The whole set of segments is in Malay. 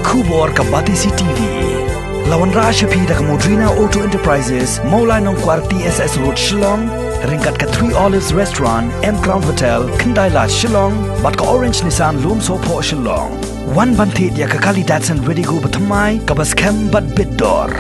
Kubor ka Batisi TV. Lawan Rasha P da Modrina Auto Enterprises, Maulai Nongkwar TSS Road Shillong, ringkat ka 3 Olives Restaurant, M Crown Hotel, Kendaila Shillong, bat ka Orange Nissan Loom Sopo Shillong. Wan bantit ya ka Kali Datsun Ready Go Batamai, ka Baskem Bat Biddor.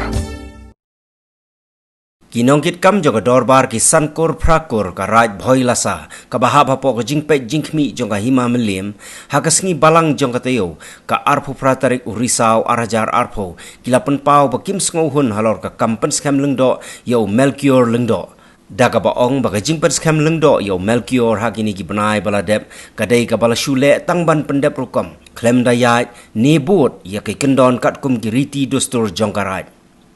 Kinongkit kam joga dorbar ki sankor prakur ka raj bhoi lasa ka bahab hapo ka jingpet jingkmi jonga hima melim hakasngi balang jonga tayo ka arpo pratarik urisau arajar arpo kilapan pau ba kim sngohun halor ka kampen skam lengdo yo Melchior lengdo daga baong ba ka jingpet skam lengdo yo Melchior hakini ki benai baladep kadai ka bala shule tangban pendep rukom klem dayat nebut ya ke kendon kat kum kiriti dostur jongka raj.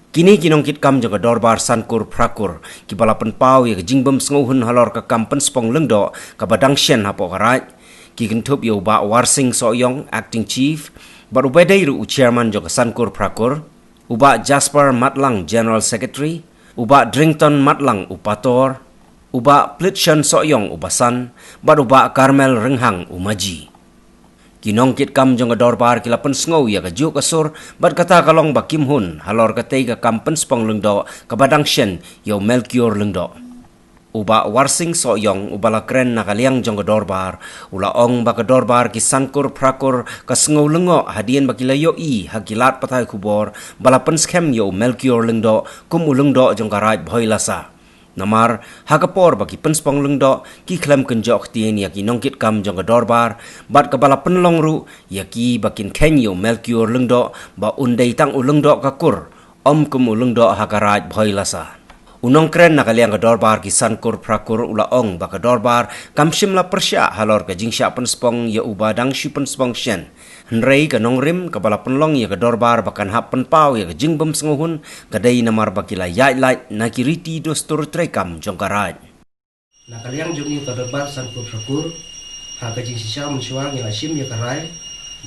Kini kinongkit kam jaga dorbar sankur prakur ki balapan pau ya jingbem sngohun halor ka kampen spong lengdo ka badang shen hapo karat ki kentup yo ba warsing soyong acting chief baru bedai ru chairman jaga sankur prakur uba Jasper Matlang general secretary uba Drington Matlang upator uba Plitshan soyong ubasan baru uba Carmel Renghang umaji. Kinongkit kam jonga dorbar kilapan sngow ya ka juk asur bat kata kalong ba kim hun halor katay ka kampen spong lengdo ka badang shen yo Melchior lengdo uba warsing soyong ubala kren nakaliang jonga dorbar ula ong ba ka dorbar ki sankur prakur ka sngow lengo hadien ba kilayo i hakilat patay kubor balapan skem yo Melchior lengdo kum ulengdo jonga raj bhoi lasa namar hakapor bagi penspong lengdo ki klem kenjok tien ya ki nongkit kam jonga dorbar bat kabala penlong ru ya ki bakin kenyo Melchior lengdo ba undai tang ulengdo kakur om kum ulengdo hakaraj bhoi lasa unong kren nakaliang ka dorbar ki sankur prakur ula ong ba ka dorbar kam shimla persya halor ka jingsya penspong ya ubadang shu penspong shen Henrei ka nongrim ka bala penlong ya ka dorbar bakan hap penpau ya ka jingbem sngohun kadai namar bakila yait na kiriti dostur trekam jongkaraj. Nakaliang jungi ka dorbar sankur prakur ha ka jingsya mensuang ya sim ya karai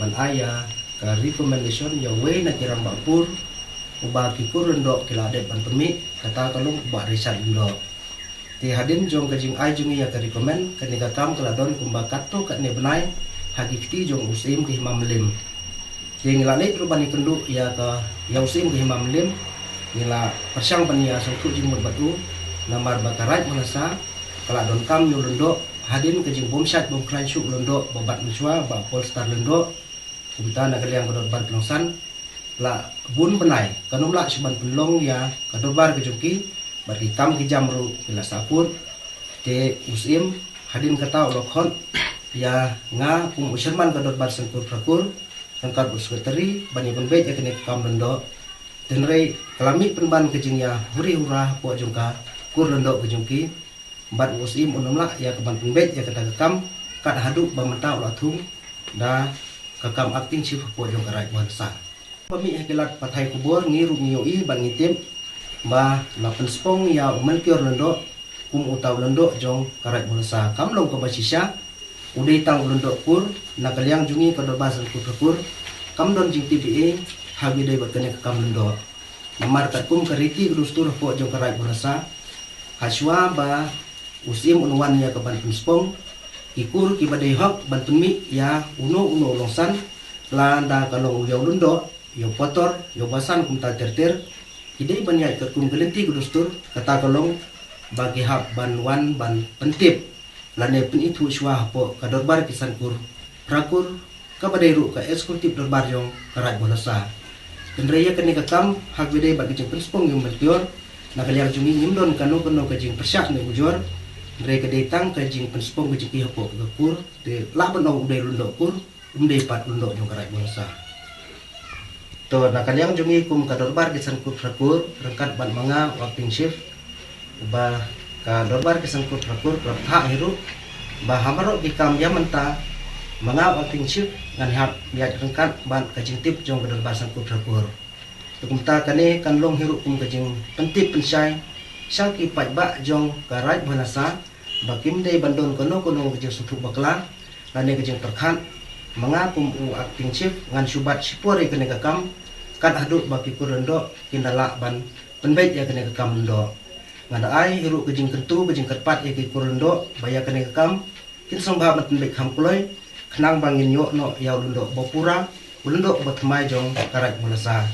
ban aya ka recommendation ya we na kirang bapur uba kikur rendo kila adet ban pemi kata kalung uba risal indo. Ti hadin jong ka jing ai jungi ya ka recommend ka kam keladon kumbakat to ka ne benai hakikti jong usim ke himam lim yang ngelalik rubani kenduk ya ke ya usim ke himam lim ngila persyang pania sangkut jimut batu namar bakarat menasa kala don kam yo lendo hadin ke jing bomsat bom kransyuk lendo babat mesua ba polstar lendo kita nak liang kodor bar kelongsan la bun benai kanumla siban penlong ya kodor bar ke jungki bagi kam ke jamru ila sapur te usim hadin kata lokhon ya nga kum usirman kadot bar sankur prakur sangkar sekretari bani pembet ya kene kam lendo tenrei kalami penban kejing ya huri hurah po jungka kur lendo kejungki bat usim unumla ya keban pembet ya kata kam kat haduk bamenta ulah thum da kakam acting chief po jungka raj bangsa pemi hakilat pathai kubur ngiru ngiyoi ban ngitim ba lapen spong ya Melchior lendo kum utaw lendo jong karaj bangsa kam long ko basisya udai tang ulundok kur nakaliang jungi ka dorbasan kur kam don jing TPA hagi dai bakane ka kam lundok namar kat kum kariti rustur po jong karai berasa haswa ba usim unwan ya ka ban penspong ikur ki badai hok ban pemi ya uno longsan landa kalong yo lundok yo potor yo basan kum ta terter idai ban ya kat kum gelenti rustur kata kalong bagi hab ban wan ban pentip lane pen itu syuah po ka dorbar ki sankur prakur ka badai ru ka eksekutif dorbar jong karaj bolasa kendraya kene ka kam hak bidai bagi jeng penspong yung Melchior nakaliang jungi nyimdon kanu ka jeng persyak ne bujor ndre ka detang ka jeng penspong ka jeng hapo ka kur de laban ong udai lundok kur umdai pat lundok jong karaj bolasa to nakaliang jungi kum ka dorbar ki sankur prakur rengkat ban manga acting chief ba ka dorbar ke sangkut prakur prapha hiru bahamaro ki kam ya menta manga acting chief ngan hap ya rengkat ban ka jingtip jong dorbar sangkut prakur tukumta kane kan long hiru kum ka jing pentip pensai sang ki pai ba jong karaj banasa bakim dei bandon kono ke jing sutuk bakla lane ke jing perkhan manga kum acting chief ngan subat sipore kene ka kam kan aduk baki kurendo kindala ban penbait ya kene ka kam ndo ngada ai hiru kejing kentu kejing kerpat ya ki kurendo baya kene kam kin song ba mat penbait kam kuloi kenang bangin yo no yaw lundo bopura ulundok batmai jong karat mulasa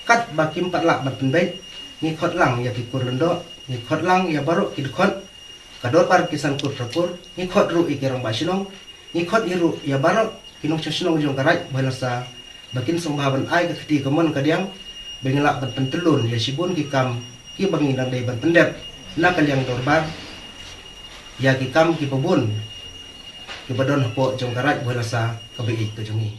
kat bakim patlak bat penbet ni khot lang ya pikur lundok ni khot lang ya baru kid khot kador bar kisan kur prakur ni khot ru ikirang ba silong ni khot iru ya baru kinong silong jong karat mulasa bakin songbaban ai ka khti kamon kadiang bengelak bat pentelun ya sibun kikam ki bangi nang dai ban pendep na kalyang dorbar ya kikam ki pebun ki badon po jong karat mulasa kabi itu jongi